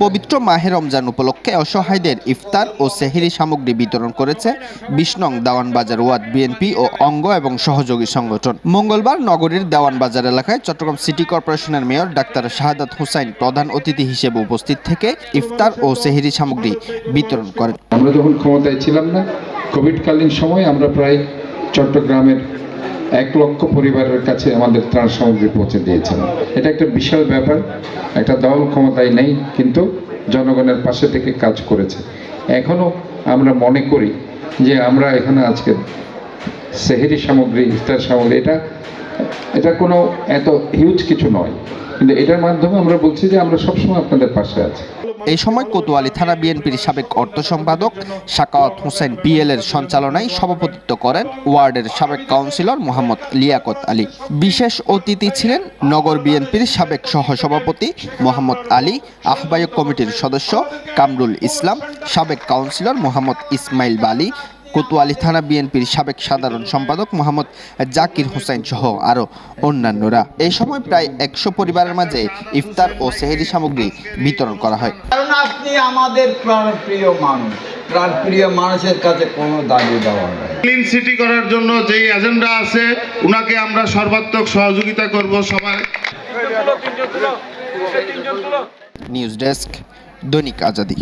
পবিত্র মাহে রমজান উপলক্ষে অসহায়দের ইফতার ও সেহরি সামগ্রী বিতরণ করেছে ২০ নং দেওয়ানবাজার ওয়ার্ড বিএনপি ও অঙ্গ এবং সহযোগী সংগঠন। মঙ্গলবার নগরীর দেওয়ানবাজার এলাকায় চট্টগ্রাম সিটি কর্পোরেশনের মেয়র ডাক্তার শাহাদাত হোসাইন প্রধান অতিথি হিসেবে উপস্থিত থেকে ইফতার ও সেহরি সামগ্রী বিতরণ করেন। আমরা যখন ক্ষমতায় ছিলাম না, কোভিডকালীন সময় আমরা প্রায় চট্টগ্রামের ১ লক্ষ পরিবারের কাছে আমাদের ত্রাণ সামগ্রী পৌঁছে দিয়েছিলাম। এটা একটা বিশাল ব্যাপার। একটা দল ক্ষমতায় নেই, কিন্তু জনগণের পাশে থেকে কাজ করেছে। এখনও আমরা মনে করি যে আমরা এখানে আজকে সেহরি সামগ্রী, ইফতার সামগ্রী, এটা কোনো এত হিউজ কিছু নয়, কিন্তু এটার মাধ্যমে আমরা বলছি যে আমরা সবসময় আপনাদের পাশে আছি। এই সময় কোতোয়ালী থানা বিএনপির সাবেক অর্থ সম্পাদক সাকাওয়াত হোসেন পিএল এর সঞ্চালনায় সভাপতিত্ব করেন ওয়ার্ডের সাবেক কাউন্সিলর মোহাম্মদ লিয়াকত আলী। বিশেষ অতিথি ছিলেন নগর বিএনপির সাবেক সহসভাপতি মোহাম্মদ আলী, আহ্বায়ক কমিটির সদস্য কামরুল ইসলাম, সাবেক কাউন্সিলর মোহাম্মদ ইসমাইল বালী, কোতোয়ালী থানা বিএনপির সাবেক সাধারণ সম্পাদক মোহাম্মদ জাকির হোসেন সহ আরও অন্যান্যরা। এই সময় প্রায় ১০০ পরিবারের মাঝে ইফতার ও সেহরি সামগ্রী বিতরণ করা হয়। কারণ আপনি আমাদের প্রাণপ্রিয় মানুষ, প্রাণপ্রিয় মানুষের কাছে কোনো দাবি দেওয়া নেই। ক্লিন সিটি করার জন্য যেই এজেন্ডা আছে, উনাকে আমরা সর্বাত্মক সহযোগিতা করব সবাই। নিউজ ডেস্ক, দৈনিক আজাদী।